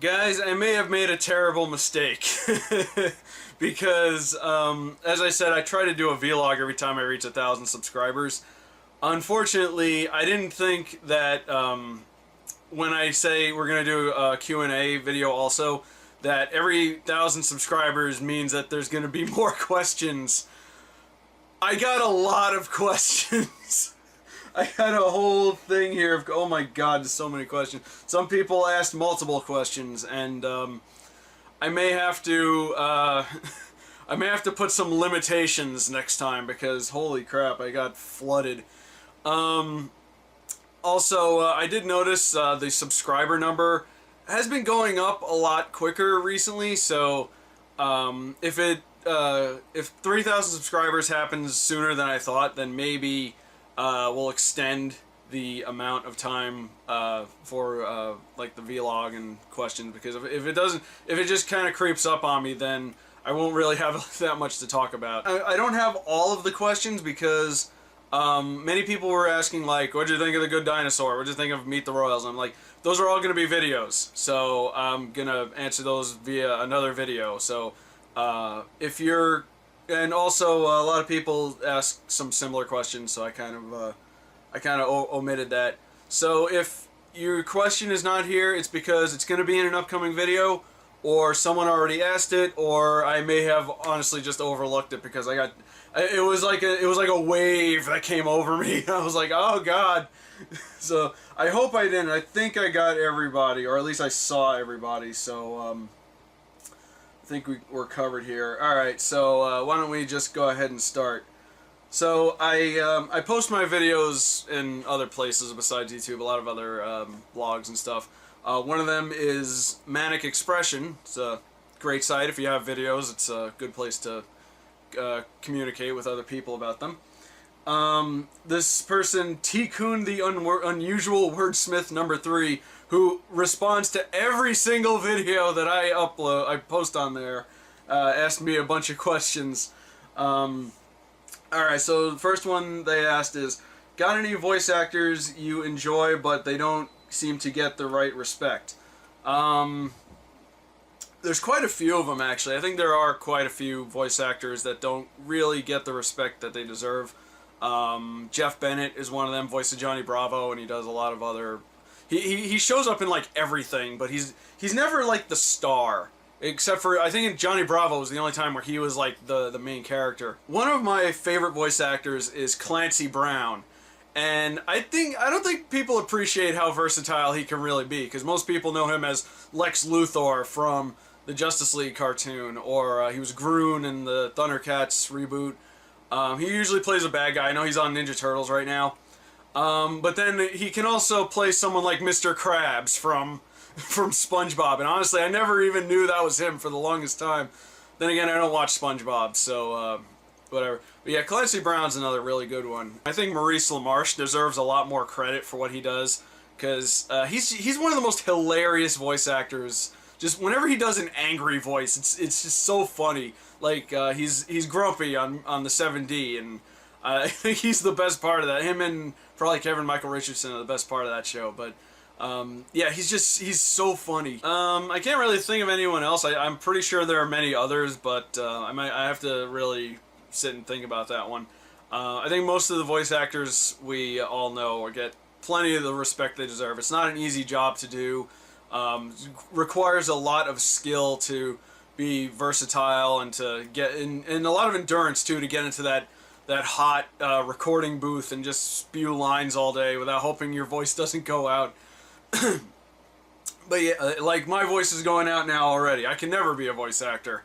Guys, I may have made a terrible mistake. Because, as I said, I try to do a vlog every time I reach 1,000 subscribers. Unfortunately, I didn't think that when I say we're going to do a Q&A video also, that every 1,000 subscribers means that there's going to be more questions. I got a lot of questions. I had a whole thing here of, oh my god, there's so many questions. Some people asked multiple questions, and I may have to I may have to put some limitations next time, because holy crap, I got flooded. Also, I did notice the subscriber number has been going up a lot quicker recently, so if 3,000 subscribers happens sooner than I thought, then maybe we'll extend the amount of time for like the vlog and questions, because if it just kind of creeps up on me, then I won't really have that much to talk about. I don't have all of the questions because many people were asking, like, what'd you think of The Good Dinosaur? What'd you think of Meet the Royals? And I'm like, those are all going to be videos, so I'm going to answer those via another video. So if you're... And also, a lot of people ask some similar questions, so I kind of omitted that. So if your question is not here, it's because it's going to be in an upcoming video, or someone already asked it, or I may have honestly just overlooked it because it was like a wave that came over me. I was like, oh god. So I hope I didn't. I think I got everybody, or at least I saw everybody. So I think we're covered here. Alright, so why don't we just go ahead and start. So I post my videos in other places besides YouTube, a lot of other blogs and stuff. One of them is Manic Expression. It's a great site. If you have videos, it's a good place to communicate with other people about them. This person, Tikkun the Unusual Wordsmith number 3, who responds to every single video that I post on there, asked me a bunch of questions. Alright, so the first one they asked is, got any voice actors you enjoy but they don't seem to get the right respect? There's quite a few of them, actually. I think there are quite a few voice actors that don't really get the respect that they deserve. Jeff Bennett is one of them, voice of Johnny Bravo, and he does a lot of other... He shows up in, like, everything, but he's never, like, the star. Except for, I think Johnny Bravo was the only time where he was, like, the main character. One of my favorite voice actors is Clancy Brown. And I don't think people appreciate how versatile he can really be, because most people know him as Lex Luthor from the Justice League cartoon, or he was Groon in the Thundercats reboot. He usually plays a bad guy. I know he's on Ninja Turtles right now. But then he can also play someone like Mr. Krabs from SpongeBob, and honestly, I never even knew that was him for the longest time. Then again, I don't watch SpongeBob, so whatever. But yeah, Clancy Brown's another really good one. I think Maurice LaMarche deserves a lot more credit for what he does, because he's one of the most hilarious voice actors. Just whenever he does an angry voice, it's just so funny. Like he's grumpy on the 7D, and I think he's the best part of that. Him and probably Kevin Michael Richardson are the best part of that show. But yeah, he's so funny. I can't really think of anyone else. I'm pretty sure there are many others, but I have to really sit and think about that one. I think most of the voice actors we all know get plenty of the respect they deserve. It's not an easy job to do. Requires a lot of skill to be versatile and to get and a lot of endurance too, to get into that hot recording booth and just spew lines all day without hoping your voice doesn't go out. But yeah, like my voice is going out now already. I can never be a voice actor.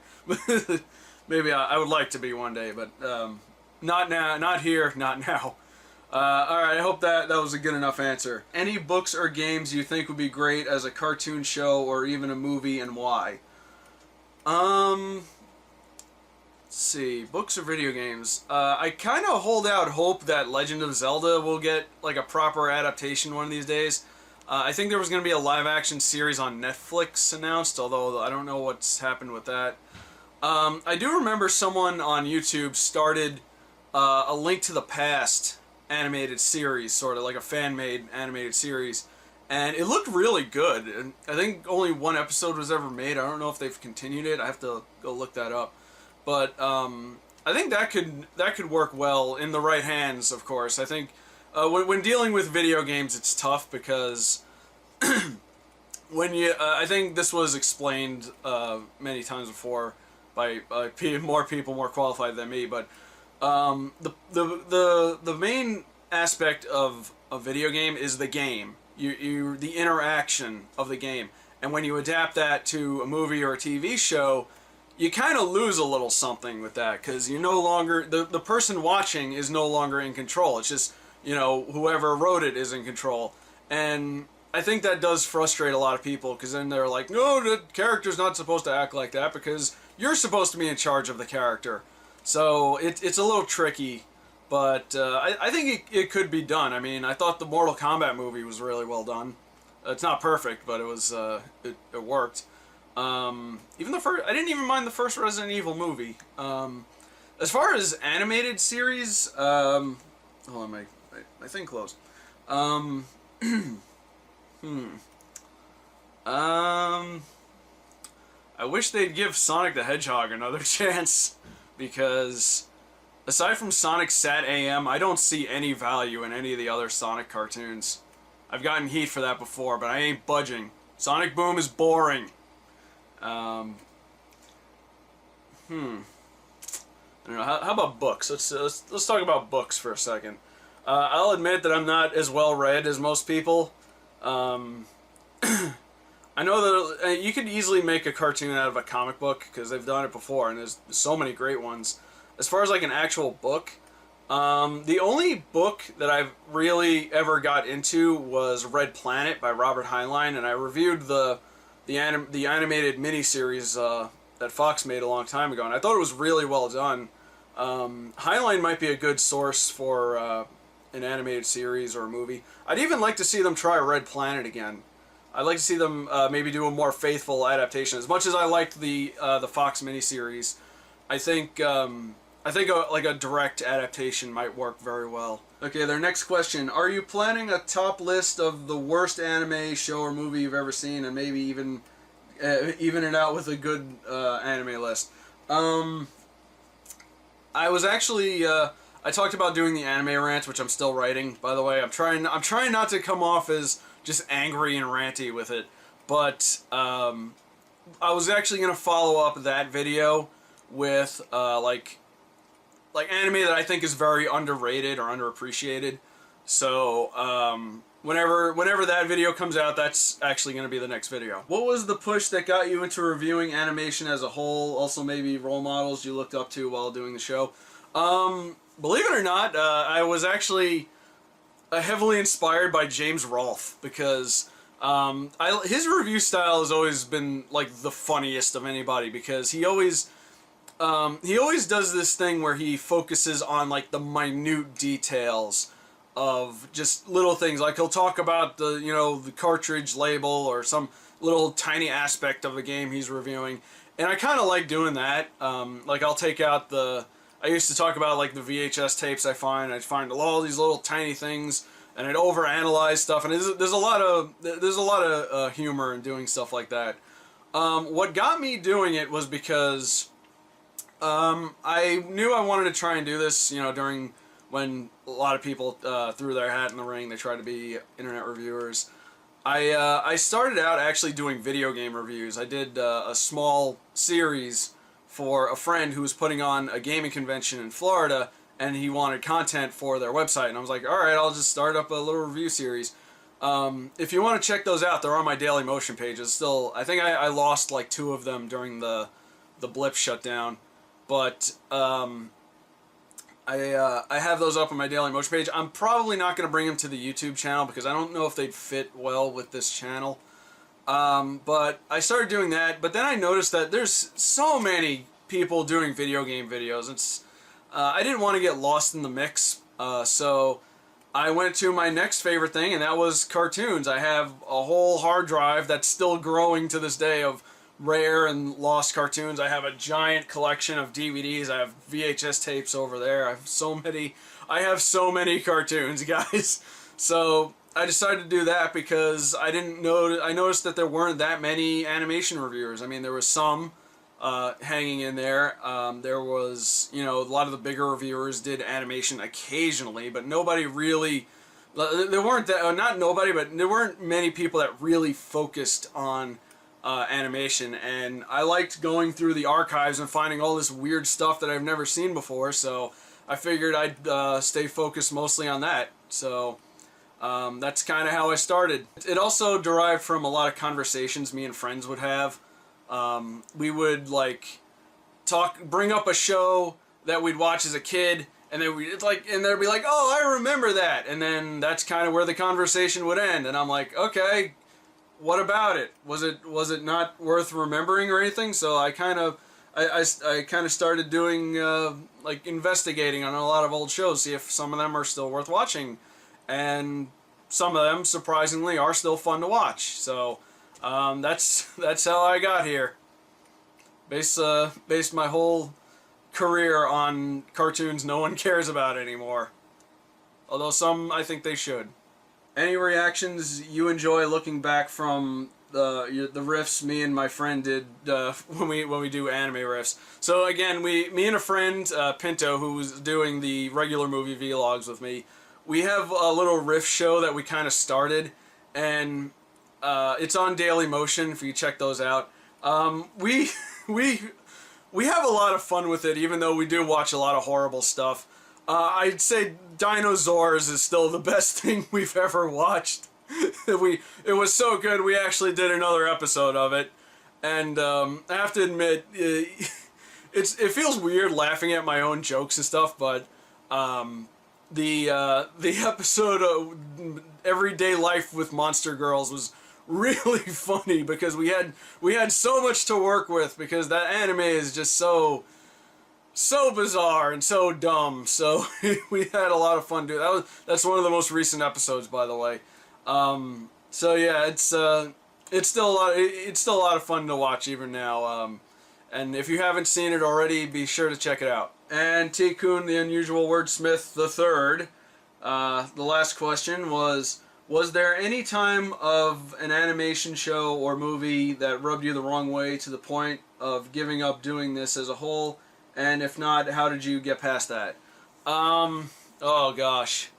Maybe I would like to be one day, but not now, not here, not now. Alright, I hope that was a good enough answer. Any books or games you think would be great as a cartoon show or even a movie, and why? Let's see, books or video games. I kind of hold out hope that Legend of Zelda will get like a proper adaptation one of these days. I think there was going to be a live-action series on Netflix announced, although I don't know what's happened with that. I do remember someone on YouTube started a Link to the Past animated series, sort of like a fan-made animated series, and it looked really good. And I think only one episode was ever made. I don't know if they've continued it. I have to go look that up. But I think that could work well in the right hands. Of course, I think when dealing with video games, it's tough because when you I think this was explained many times before by more people more qualified than me, but the main aspect of a video game is the game. The interaction of the game, and when you adapt that to a movie or a TV show, you kind of lose a little something with that, because you no longer the person watching is no longer in control. It's just, you know, whoever wrote it is in control, and I think that does frustrate a lot of people, because then they're like, no, the character's not supposed to act like that because you're supposed to be in charge of the character. So it's a little tricky. But I think it could be done. I mean, I thought the Mortal Kombat movie was really well done. It's not perfect, but it was it worked. Even the first, I didn't even mind the first Resident Evil movie. As far as animated series, hold on, my thing closed. I wish they'd give Sonic the Hedgehog another chance, because aside from Sonic Sat AM, I don't see any value in any of the other Sonic cartoons. I've gotten heat for that before, but I ain't budging. Sonic Boom is boring. I don't know. How about books? Let's talk about books for a second. I'll admit that I'm not as well read as most people. I know that you could easily make a cartoon out of a comic book, because they've done it before, and there's so many great ones. As far as like an actual book, the only book that I've really ever got into was Red Planet by Robert Heinlein, and I reviewed the animated miniseries that Fox made a long time ago, and I thought it was really well done. Heinlein might be a good source for an animated series or a movie. I'd even like to see them try Red Planet again. I'd like to see them maybe do a more faithful adaptation. As much as I liked the Fox miniseries, I think like a direct adaptation might work very well. Okay, their next question: are you planning a top list of the worst anime show or movie you've ever seen, and maybe even even it out with a good anime list? I was actually I talked about doing the anime rant, which I'm still writing, by the way. I'm trying not to come off as just angry and ranty with it, but I was actually gonna follow up that video with like anime that I think is very underrated or underappreciated. So whenever that video comes out, that's actually going to be the next video. What was the push that got you into reviewing animation as a whole? Also maybe role models you looked up to while doing the show. Believe it or not, I was actually heavily inspired by James Rolfe, because his review style has always been like the funniest of anybody, because he always does this thing where he focuses on like the minute details of just little things. Like he'll talk about the cartridge label or some little tiny aspect of a game he's reviewing, and I kind of like doing that. Like I'll take out I used to talk about like the VHS tapes I'd find all these little tiny things, and I'd overanalyze stuff, and there's a lot of humor in doing stuff like that. What got me doing it was because I knew I wanted to try and do this, during when a lot of people threw their hat in the ring. They tried to be internet reviewers. I started out actually doing video game reviews. I did a small series for a friend who was putting on a gaming convention in Florida, and he wanted content for their website, and I was like, alright, I'll just start up a little review series. If you want to check those out, they're on my Daily Motion pages. Still, I think I lost like 2 of them during the blip shutdown. But I have those up on my Daily Motion page. I'm probably not going to bring them to the YouTube channel, because I don't know if they'd fit well with this channel. But I started doing that, but then I noticed that there's so many people doing video game videos. I didn't want to get lost in the mix, so I went to my next favorite thing, and that was cartoons. I have a whole hard drive that's still growing to this day of rare and lost cartoons. I have a giant collection of DVDs. I have VHS tapes over there. I have so many cartoons, guys. So I decided to do that because I didn't know. I noticed that there weren't that many animation reviewers. I mean, there was some hanging in there. There was, you know, a lot of the bigger reviewers did animation occasionally, but nobody really. There weren't that. Not nobody, but there weren't many people that really focused on animation. And I liked going through the archives and finding all this weird stuff that I've never seen before. So I figured I'd stay focused mostly on that. So. That's kind of how I started. It also derived from a lot of conversations me and friends would have. We would like bring up a show that we'd watch as a kid, and then and they'd be like, "Oh, I remember that," and then that's kind of where the conversation would end. And I'm like, "Okay, what about it? Was it not worth remembering or anything?" So I kind of started doing like investigating on a lot of old shows, see if some of them are still worth watching. And some of them, surprisingly, are still fun to watch. So that's how I got here. Based my whole career on cartoons no one cares about anymore. Although some, I think they should. Any reactions you enjoy looking back from the riffs me and my friend did when we do anime riffs? So again, me and a friend, Pinto, who was doing the regular movie vlogs with me. We have a little riff show that we kind of started, and it's on Daily Motion if you check those out. We have a lot of fun with it, even though we do watch a lot of horrible stuff. I'd say Dinosaurs is still the best thing we've ever watched. It was so good we actually did another episode of it, and I have to admit, it feels weird laughing at my own jokes and stuff, but. The episode of Everyday Life with Monster Girls was really funny because we had so much to work with because that anime is just so bizarre and so dumb. So we had a lot of fun doing that's one of the most recent episodes, by the way. So yeah, it's still a lot of fun to watch even now. And if you haven't seen it already, be sure to check it out. And T-Kun, the Unusual Wordsmith III, the last question was there any time of an animation show or movie that rubbed you the wrong way to the point of giving up doing this as a whole? And if not, how did you get past that? Oh gosh.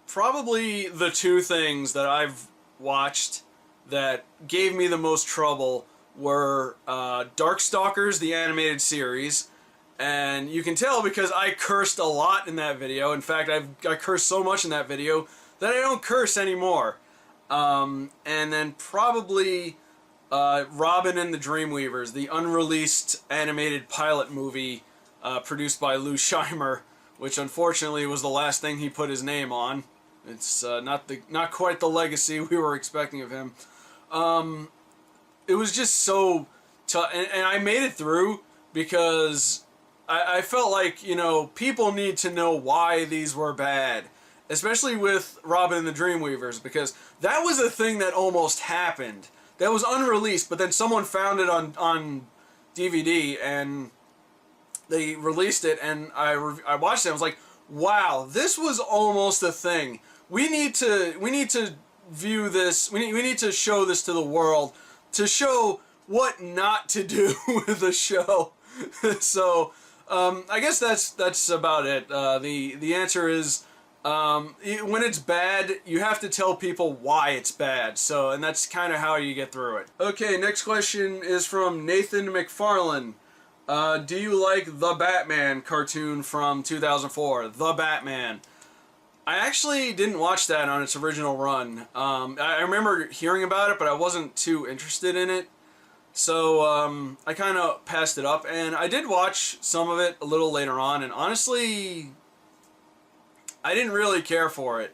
Probably the two things that I've watched that gave me the most trouble were Darkstalkers, the animated series, and you can tell because I cursed a lot in that video. In fact, I cursed so much in that video that I don't curse anymore. And then probably Robin and the Dreamweavers, the unreleased animated pilot movie produced by Lou Scheimer, which unfortunately was the last thing he put his name on. It's not quite the legacy we were expecting of him. It was just so tough, and I made it through because I felt like, you know, people need to know why these were bad, especially with Robin and the Dreamweavers, because that was a thing that almost happened. That was unreleased, but then someone found it on DVD, and they released it, and I watched it, and I was like, wow, this was almost a thing. We need to view this, we need to show this to the world, to show what not to do with the show. So, I guess that's about it. The answer is, when it's bad, you have to tell people why it's bad. So, and that's kind of how you get through it. Okay, next question is from Nathan McFarlane. Do you like The Batman cartoon from 2004? The Batman. I actually didn't watch that on its original run. I remember hearing about it, but I wasn't too interested in it. So I kind of passed it up, and I did watch some of it a little later on, and honestly, I didn't really care for it.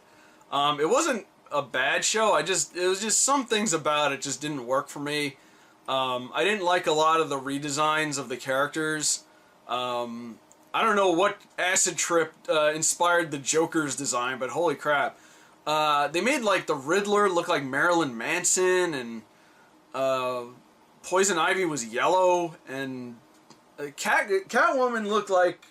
It wasn't a bad show, it was just some things about it just didn't work for me. I didn't like a lot of the redesigns of the characters. I don't know what acid trip inspired the Joker's design, but holy crap. They made like the Riddler look like Marilyn Manson, and Poison Ivy was yellow, and Catwoman looked like...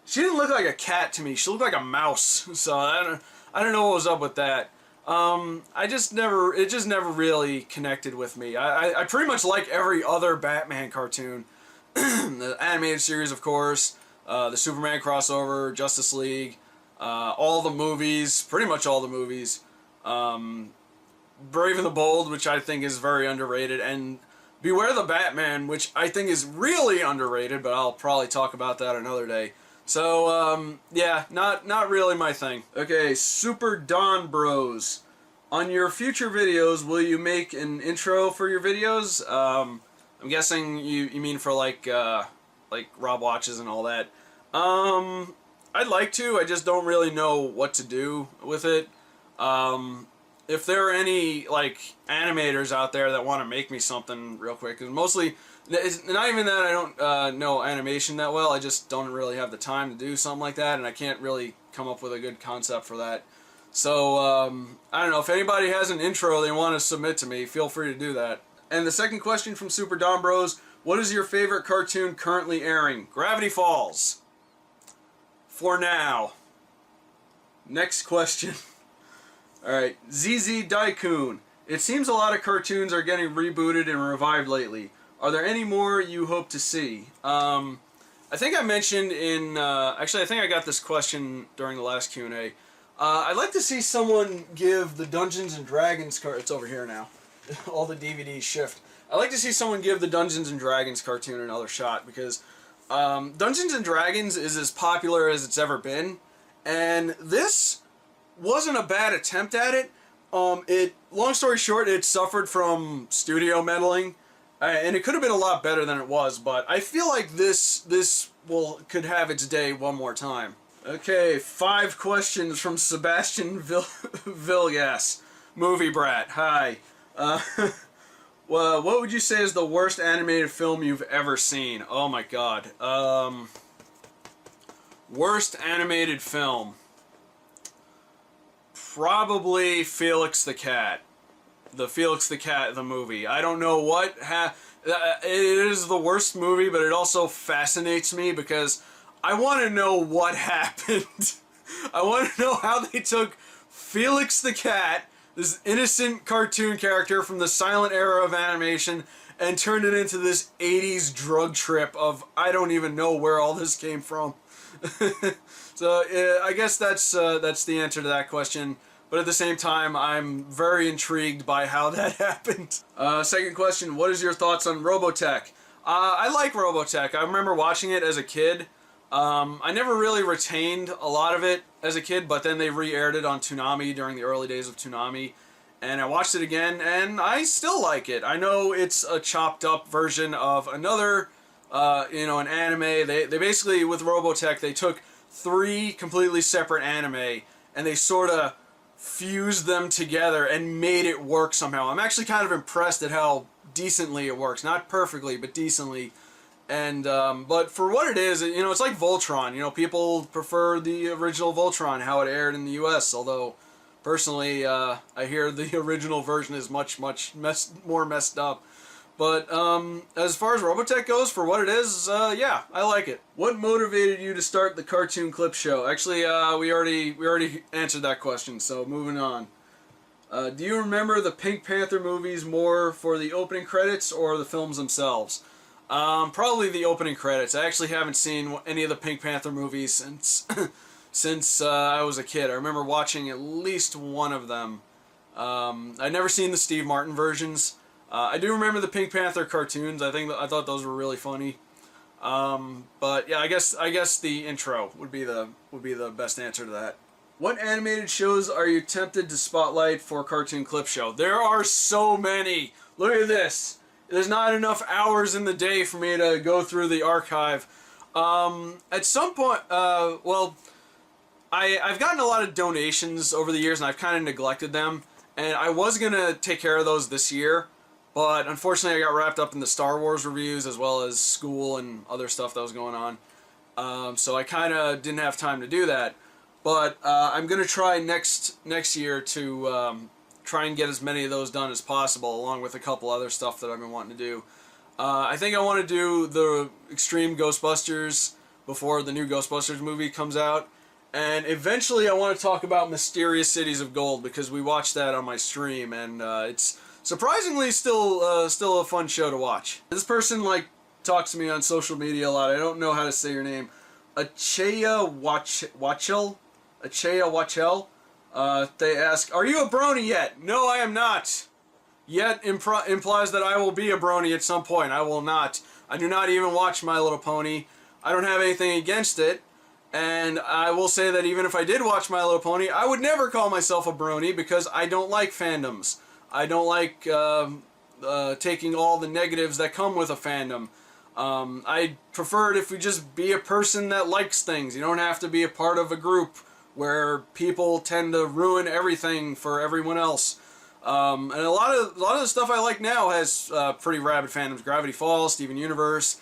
She didn't look like a cat to me. She looked like a mouse. So I don't know what was up with that. It just never really connected with me. I pretty much like every other Batman cartoon. The animated series, of course, the Superman crossover, Justice League, all the movies, pretty much all the movies. Brave and the Bold, which I think is very underrated, and Beware the Batman, which I think is really underrated, but I'll probably talk about that another day. So, yeah, not really my thing. Okay, Super Don Bros. On your future videos, will you make an intro for your videos? I'm guessing you mean for like Rob Watches and all that. I'd like to, I just don't really know what to do with it. If there are any, like, animators out there that want to make me something real quick, because mostly, it's not even that I don't know animation that well, I just don't really have the time to do something like that, and I can't really come up with a good concept for that. So, I don't know, if anybody has an intro they want to submit to me, feel free to do that. And the second question from Super Don Bros, what is your favorite cartoon currently airing? Gravity Falls. For now. Next question. Alright, ZZ Daikun. It seems a lot of cartoons are getting rebooted and revived lately. Are there any more you hope to see? I think I mentioned in... actually, I think I got this question during the last Q&A. I'd like to see someone give the Dungeons & Dragons... It's over here now. All the DVDs shift. I'd like to see someone give the Dungeons & Dragons cartoon another shot, because Dungeons & Dragons is as popular as it's ever been, and this wasn't a bad attempt at it. Long story short, it suffered from studio meddling, and it could have been a lot better than it was, but I feel like this could have its day one more time. Okay, 5 questions from Sebastian Vilgas. Movie Brat, hi. Well, what would you say is the worst animated film you've ever seen? Oh my god. Worst animated film. Probably Felix the Cat. The Felix the Cat, the movie. I don't know what it is the worst movie, but it also fascinates me because I want to know what happened. I want to know how they took Felix the Cat, this innocent cartoon character from the silent era of animation, and turned it into this 80s drug trip of I don't even know where all this came from. So I guess that's the answer to that question. But at the same time, I'm very intrigued by how that happened. Second question, what is your thoughts on Robotech? I like Robotech. I remember watching it as a kid. I never really retained a lot of it as a kid, but then they re-aired it on Toonami during the early days of Toonami, and I watched it again, and I still like it. I know it's a chopped up version of another, an anime. They basically, with Robotech, they took 3 completely separate anime, and they sort of fused them together and made it work somehow. I'm actually kind of impressed at how decently it works. Not perfectly, but decently. And, but for what it is, it's like Voltron. People prefer the original Voltron, how it aired in the US, although, personally, I hear the original version is much more messed up. But, as far as Robotech goes, for what it is, yeah, I like it. What motivated you to start the Cartoon Clip Show? Actually, we already answered that question, so moving on. Do you remember the Pink Panther movies more for the opening credits or the films themselves? Probably the opening credits. I actually haven't seen any of the Pink Panther movies since I was a kid. I remember watching at least one of them. I'd never seen the Steve Martin versions. I do remember the Pink Panther cartoons. I thought those were really funny. But yeah, I guess the intro would be the best answer to that. What animated shows are you tempted to spotlight for Cartoon Clip Show? There are so many. Look at this. There's not enough hours in the day for me to go through the archive. At some point, well, I've gotten a lot of donations over the years, and I've kind of neglected them. And I was going to take care of those this year, but unfortunately I got wrapped up in the Star Wars reviews as well as school and other stuff that was going on. So I kind of didn't have time to do that. But I'm going to try next year to try and get as many of those done as possible, along with a couple other stuff that I've been wanting to do. I think I want to do the Extreme Ghostbusters before the new Ghostbusters movie comes out. And eventually I want to talk about Mysterious Cities of Gold, because we watched that on my stream, and it's surprisingly still a fun show to watch. This person talks to me on social media a lot. I don't know how to say your name. Achea Wachel? Achea Wachel? They ask, are you a brony yet? No, I am not. Yet implies that I will be a brony at some point. I will not. I do not even watch My Little Pony. I don't have anything against it. And I will say that even if I did watch My Little Pony, I would never call myself a brony, because I don't like fandoms. I don't like taking all the negatives that come with a fandom. I prefer it if we just be a person that likes things. You don't have to be a part of a group where people tend to ruin everything for everyone else. And a lot of the stuff I like now has pretty rabid fandoms. Gravity Falls, Steven Universe.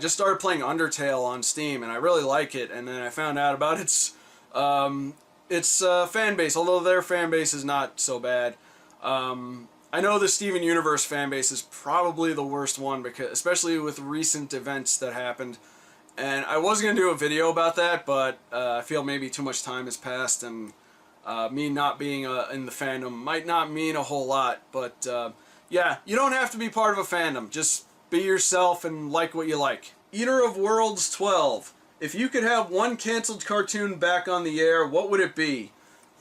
Just started playing Undertale on Steam, and I really like it. And then I found out about its fan base, although their fan base is not so bad. I know the Steven Universe fan base is probably the worst one, because especially with recent events that happened. And I was going to do a video about that, but I feel maybe too much time has passed, and me not being in the fandom might not mean a whole lot. But yeah, you don't have to be part of a fandom. Just be yourself and like what you like. Eater of Worlds 12. If you could have one canceled cartoon back on the air, what would it be?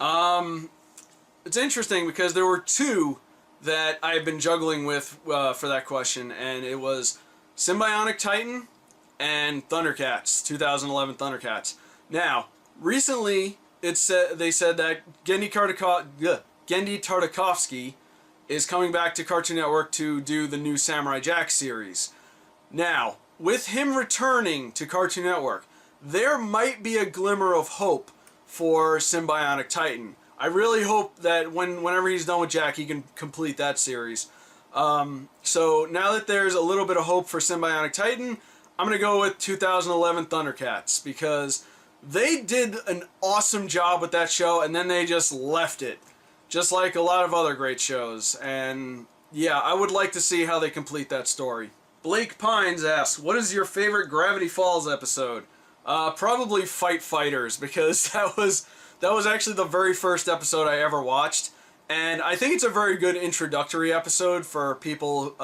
It's interesting, because there were two that I've been juggling with for that question, and it was Symbionic Titan and Thundercats, 2011 Thundercats. Now, recently they said that Gendy Tartakovsky is coming back to Cartoon Network to do the new Samurai Jack series. Now, with him returning to Cartoon Network, there might be a glimmer of hope for Symbionic Titan. I really hope that whenever he's done with Jack, he can complete that series. So now that there's a little bit of hope for Symbionic Titan, I'm going to go with 2011 Thundercats, because they did an awesome job with that show, and then they just left it. Just like a lot of other great shows. And yeah, I would like to see how they complete that story. Blake Pines asks, what is your favorite Gravity Falls episode? Probably Fight Fighters, because that was actually the very first episode I ever watched. And I think it's a very good introductory episode for people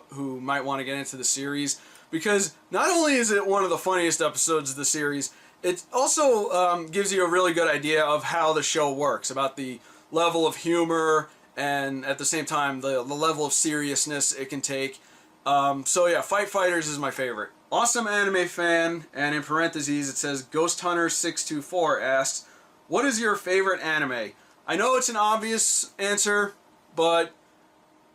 who might want to get into the series. Because not only is it one of the funniest episodes of the series, it also gives you a really good idea of how the show works, about the level of humor and at the same time the level of seriousness it can take. So yeah, Fight Fighters is my favorite. Awesome Anime Fan, and in parentheses it says Ghost Hunter 624 asks, what is your favorite anime? I know it's an obvious answer, but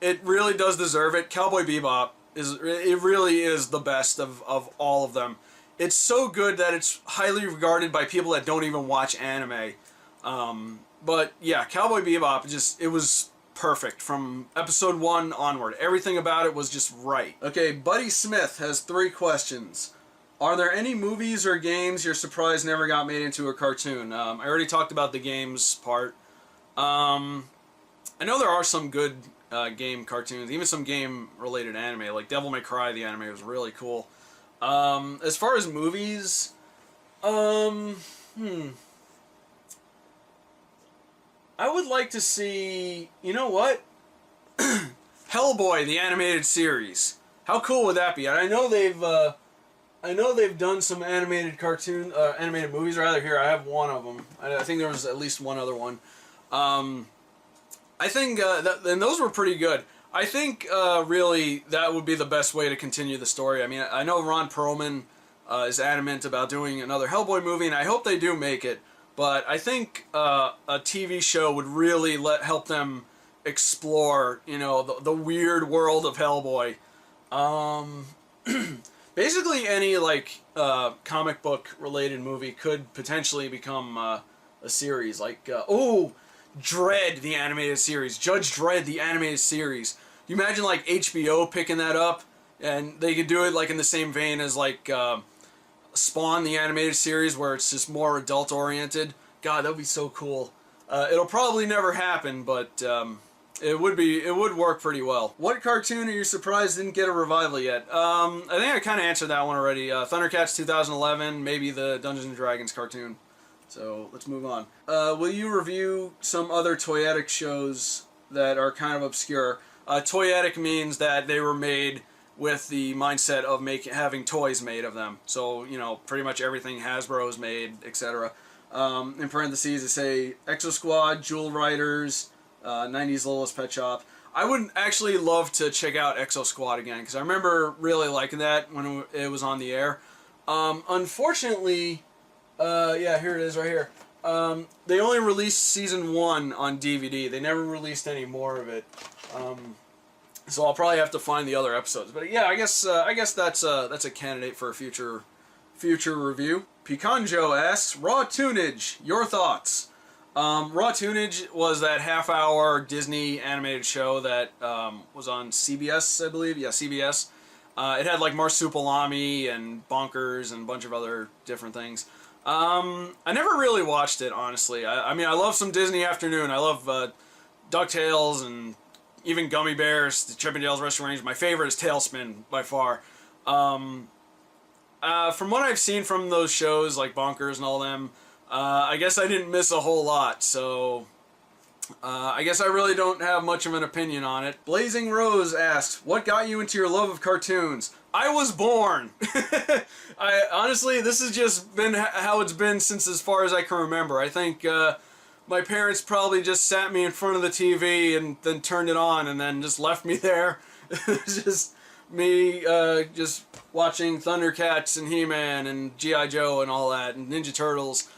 it really does deserve it. Cowboy Bebop it really is the best of all of them. It's so good that it's highly regarded by people that don't even watch anime. But yeah, Cowboy Bebop, it was perfect from episode 1 onward. Everything about it was just right. Okay, Buddy Smith has 3 questions. Are there any movies or games you're surprised never got made into a cartoon? I already talked about the games part. I know there are some good game cartoons, even some game-related anime, like Devil May Cry, the anime was really cool. As far as movies, I would like to see, you know what? Hellboy, the animated series. How cool would that be? And I know they've done some animated animated movies. Rather, here I have one of them. I think there was at least one other one. I think and those were pretty good. I think really that would be the best way to continue the story. I mean, I know Ron Perlman is adamant about doing another Hellboy movie, and I hope they do make it. But I think a TV show would really help them explore, you know, the weird world of Hellboy. Basically, any comic book related movie could potentially become a series. Dredd, the animated series. Judge Dredd, the animated series. You imagine HBO picking that up, and they could do it in the same vein as Spawn, the animated series, where it's just more adult oriented. God, that would be so cool. It'll probably never happen, but It would work pretty well. What cartoon are you surprised didn't get a revival yet? I think I kind of answered that one already. Thundercats 2011, maybe the Dungeons and Dragons cartoon. So let's move on. Will you review some other toyetic shows that are kind of obscure? Toyetic means that they were made with the mindset of having toys made of them. So, you know, pretty much everything Hasbro's made, etc. In parentheses, they say Exo Squad, Jewel Riders, 90s Littlest Pet Shop. I would actually love to check out Exo Squad again, because I remember really liking that when it was on the air. Unfortunately, yeah, here it is right here. They only released season 1 on DVD. They never released any more of it. So I'll probably have to find the other episodes. But yeah, I guess that's a candidate for a future review. Picanjo asks, Raw Tunage, your thoughts? Raw Tunage was that half-hour Disney animated show that was on CBS, I believe. Yeah, CBS. It had like Marsupilami and Bonkers and a bunch of other different things. I never really watched it, honestly. I mean, I love some Disney Afternoon. I love DuckTales and even Gummy Bears, the Chip 'n Dale's Rescue Rangers. My favorite is TaleSpin by far. From what I've seen from those shows, like Bonkers and all them, I guess I didn't miss a whole lot, so I guess I really don't have much of an opinion on it. Blazing Rose asks, what got you into your love of cartoons? I was born! Honestly, this has just been how it's been since as far as I can remember. I think my parents probably just sat me in front of the TV and then turned it on and then just left me there. It's just me just watching Thundercats and He-Man and G.I. Joe and all that, and Ninja Turtles.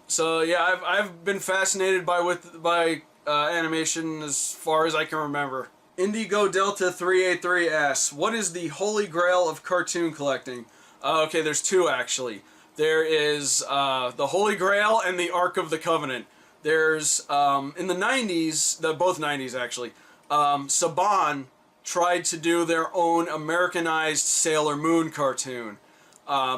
So yeah, I've been fascinated by animation as far as I can remember. Indigo Delta 383 asks, what is the holy grail of cartoon collecting? Okay, there's two actually. There is the Holy Grail and the Ark of the Covenant. There's in the 90s, both 90s actually, Saban tried to do their own Americanized Sailor Moon cartoon.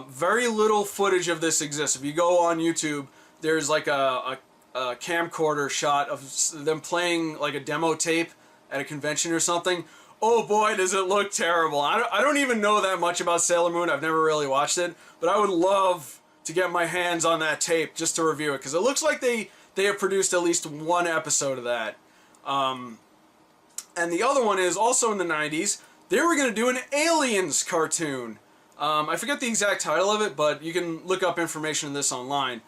Very little footage of this exists. If you go on YouTube, there's like a camcorder shot of them playing like a demo tape at a convention or something. Oh boy, does it look terrible. I don't even know that much about Sailor Moon. I've never really watched it, but I would love to get my hands on that tape just to review it, because it looks like they have produced at least one episode of that. And the other one is also in the 90s. They were going to do an Aliens cartoon. I forget the exact title of it, but you can look up information on this online.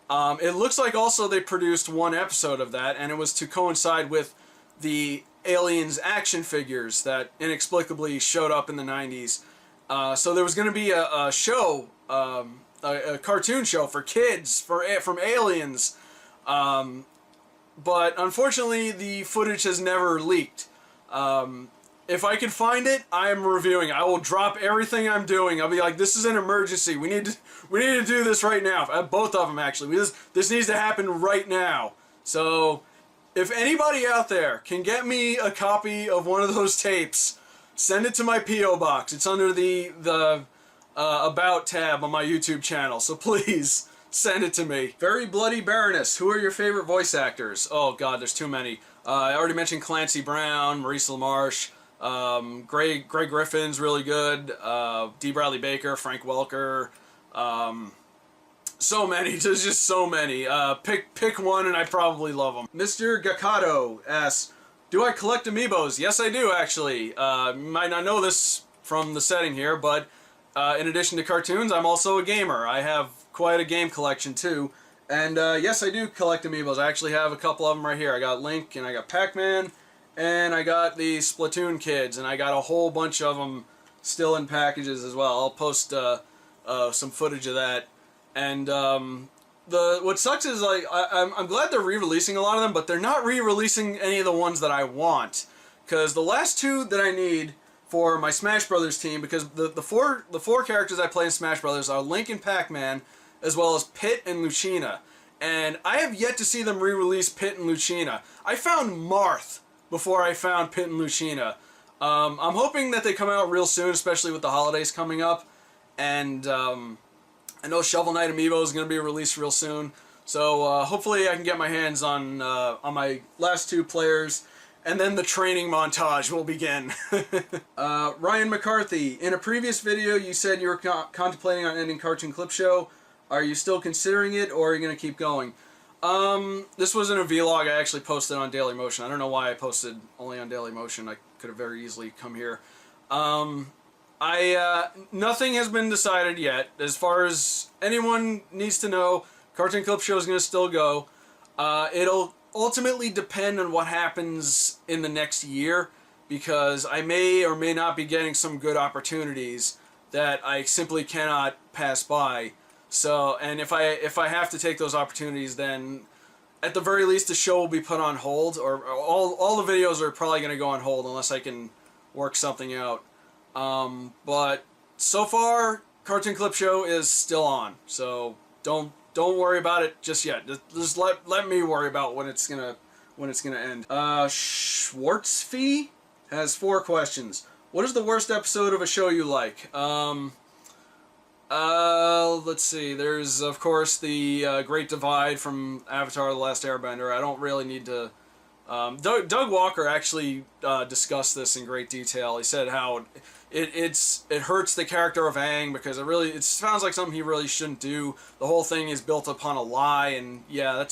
It looks like also they produced one episode of that, and it was to coincide with the Aliens action figures that inexplicably showed up in the 90s. So there was going to be a show, a cartoon show for kids from Aliens. But unfortunately, the footage has never leaked. If I can find it, I am reviewing. I will drop everything I'm doing. I'll be like, this is an emergency. We need to do this right now. Both of them, actually. This needs to happen right now. So, if anybody out there can get me a copy of one of those tapes, send it to my P.O. box. It's under the About tab on my YouTube channel. So please, send it to me. Very Bloody Baroness, who are your favorite voice actors? Oh god, there's too many. I already mentioned Clancy Brown, Maurice LaMarche, Greg Griffin's really good, D. Bradley Baker, Frank Welker, so many, there's just so many. Pick one and I probably love them. Mr. Gakado asks, do I collect amiibos? Yes, I do, actually. You might not know this from the setting here, but in addition to cartoons, I'm also a gamer. I have quite a game collection, too. And yes, I do collect amiibos. I actually have a couple of them right here. I got Link, and I got Pac-Man, and I got the Splatoon kids, and I got a whole bunch of them still in packages as well. I'll post some footage of that. And what sucks is, like, I'm glad they're re-releasing a lot of them, but they're not re-releasing any of the ones that I want. Because the last two that I need for my Smash Brothers team, because the four characters I play in Smash Brothers are Link and Pac-Man, as well as Pit and Lucina. And I have yet to see them re-release Pit and Lucina. I found Marth before I found Pit and Lucina. I'm hoping that they come out real soon, especially with the holidays coming up. And I know Shovel Knight Amiibo is going to be released real soon. So hopefully I can get my hands on my last two players. and then the training montage will begin. Ryan McCarthy, in a previous video you said you were contemplating on ending Cartoon Clip Show. Are you still considering it, or are you going to keep going? This wasn't a vlog I actually posted on Daily Motion. I don't know why I posted only on Daily Motion. I could have very easily come here. Nothing has been decided yet. As far as anyone needs to know, Cartoon Clip Show is going to still go. It'll ultimately depend on what happens in the next year, because I may or may not be getting some good opportunities that I simply cannot pass by. So, and if I have to take those opportunities, then at the very least the show will be put on hold, or all the videos are probably going to go on hold unless I can work something out. But so far, Cartoon Clip Show is still on, so don't worry about it just yet. Just let me worry about when it's gonna end. Schwartzfee has 4 questions. What is the worst episode of a show you like? Let's see. There's, of course, the Great Divide from Avatar: The Last Airbender. I don't really need to... Doug Walker actually discussed this in great detail. He said how it hurts the character of Aang, because it sounds like something he really shouldn't do. The whole thing is built upon a lie, and yeah,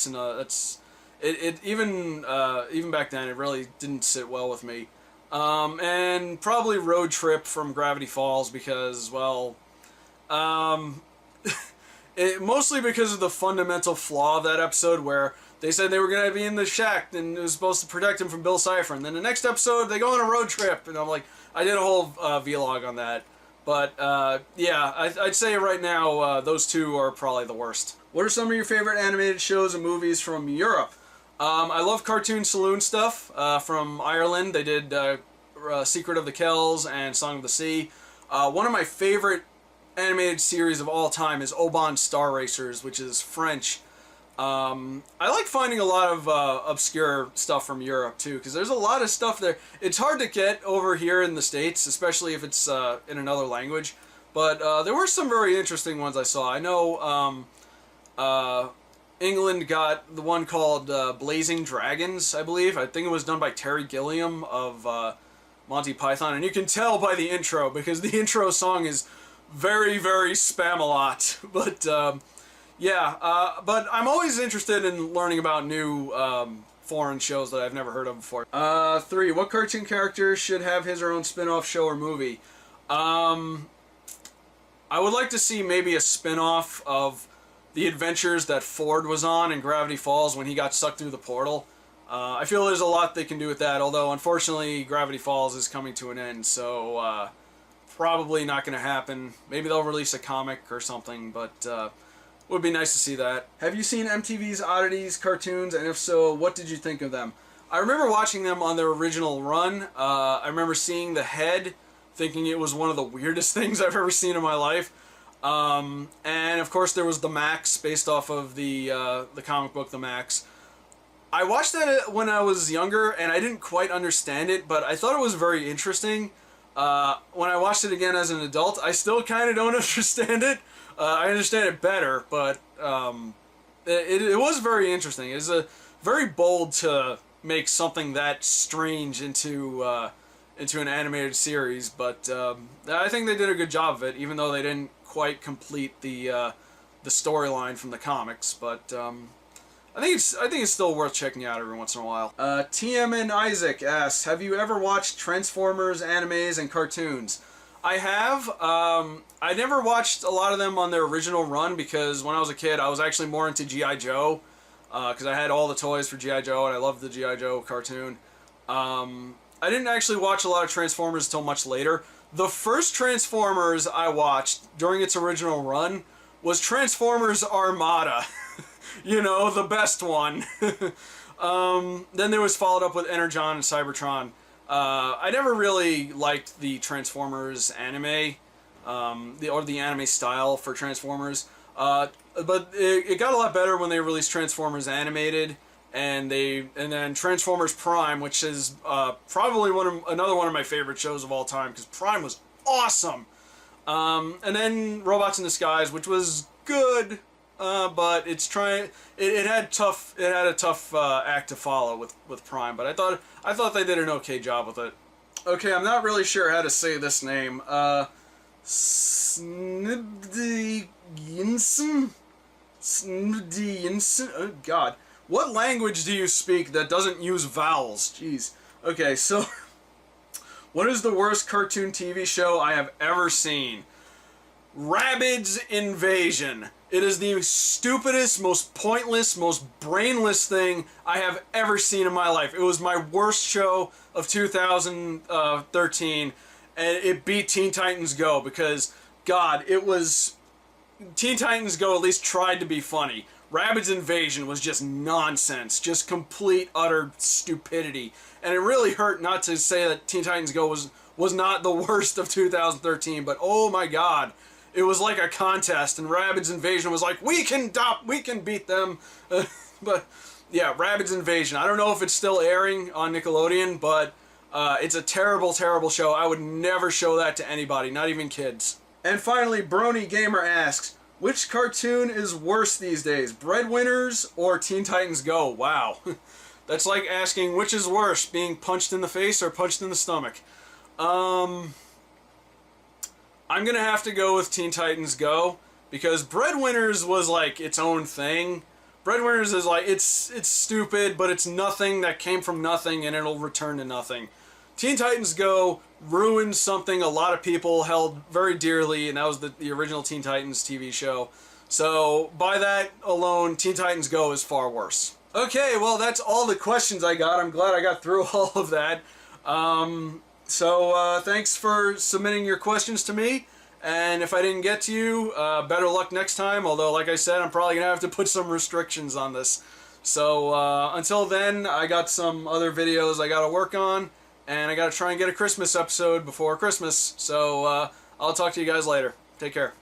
even back then it really didn't sit well with me. And probably Road Trip from Gravity Falls, because, well, mostly because of the fundamental flaw of that episode, where they said they were going to be in the shack and it was supposed to protect him from Bill Cipher, and then the next episode they go on a road trip, and I'm like, I did a whole vlog on that. But yeah, I'd say right now those 2 are probably the worst. What are some of your favorite animated shows and movies from Europe? I love Cartoon Saloon stuff from Ireland. They did Secret of the Kells and Song of the Sea. One of my favorite animated series of all time is Oban Star Racers, which is French. I like finding a lot of obscure stuff from Europe too, because there's a lot of stuff there. It's hard to get over here in the States, especially if it's in another language. But there were some very interesting ones I saw. I know England got the one called Blazing Dragons, I believe. I think it was done by Terry Gilliam of Monty Python, and you can tell by the intro, because the intro song is very, very Spam-a-lot. But yeah, but I'm always interested in learning about new foreign shows that I've never heard of before. 3. What cartoon character should have his or own spin-off show or movie? I would like to see maybe a spin-off of the adventures that Ford was on in Gravity Falls when he got sucked through the portal. I feel there's a lot they can do with that, although unfortunately Gravity Falls is coming to an end, so probably not going to happen. Maybe they'll release a comic or something, but would be nice to see that. Have you seen MTV's Oddities cartoons, and if so, what did you think of them? I remember watching them on their original run. I remember seeing the head, thinking it was one of the weirdest things I've ever seen in my life. And of course there was The Max, based off of the comic book The Max. I watched that when I was younger, and I didn't quite understand it, but I thought it was very interesting. When I watched it again as an adult, I still kind of don't understand it. I understand it better, but it was very interesting. It's very bold to make something that strange into an animated series, but I think they did a good job of it, even though they didn't quite complete the storyline from the comics. But I think it's still worth checking out every once in a while. TM and Isaac asks, have you ever watched Transformers animes and cartoons? I have. I never watched a lot of them on their original run, because when I was a kid I was actually more into G.I. Joe, because I had all the toys for G.I. Joe and I loved the G.I. Joe cartoon. I didn't actually watch a lot of Transformers until much later. The first Transformers I watched during its original run was Transformers Armada. You know, the best one. Then there was followed up with Energon and Cybertron. I never really liked the Transformers anime, or the anime style for Transformers. But it got a lot better when they released Transformers Animated, and then Transformers Prime, which is probably another one of my favorite shows of all time, because Prime was awesome. And then Robots in Disguise, which was good, but it's trying. It had a tough act to follow with Prime, but I thought they did an okay job with it. Okay, I'm not really sure how to say this name. Snibdi Yinsen? Snibdi Yinsen? Oh, God. What language do you speak that doesn't use vowels? Jeez. Okay, so... What is the worst cartoon TV show I have ever seen? Rabbids Invasion. It is the stupidest, most pointless, most brainless thing I have ever seen in my life. It was my worst show of 2013, and it beat Teen Titans Go because, God, it was... Teen Titans Go at least tried to be funny. Rabbids Invasion was just nonsense, just complete, utter stupidity. And it really hurt not to say that Teen Titans Go was not the worst of 2013, but oh my God, it was like a contest, and Rabbids Invasion was like, we can beat them. But yeah, Rabbids Invasion. I don't know if it's still airing on Nickelodeon, but it's a terrible, terrible show. I would never show that to anybody, not even kids. And finally, Brony Gamer asks, which cartoon is worse these days, Breadwinners or Teen Titans Go? Wow. That's like asking which is worse, being punched in the face or punched in the stomach. I'm gonna have to go with Teen Titans Go because Breadwinners was like its own thing. Breadwinners is like, it's stupid, but it's nothing that came from nothing and it'll return to nothing. Teen Titans Go ruined something a lot of people held very dearly, and that was the original Teen Titans TV show. So, by that alone, Teen Titans Go is far worse. Okay, well, that's all the questions I got. I'm glad I got through all of that. Thanks for submitting your questions to me. And if I didn't get to you, better luck next time. Although, like I said, I'm probably going to have to put some restrictions on this. So, until then, I got some other videos I got to work on. And I got to try and get a Christmas episode before Christmas. So, I'll talk to you guys later. Take care.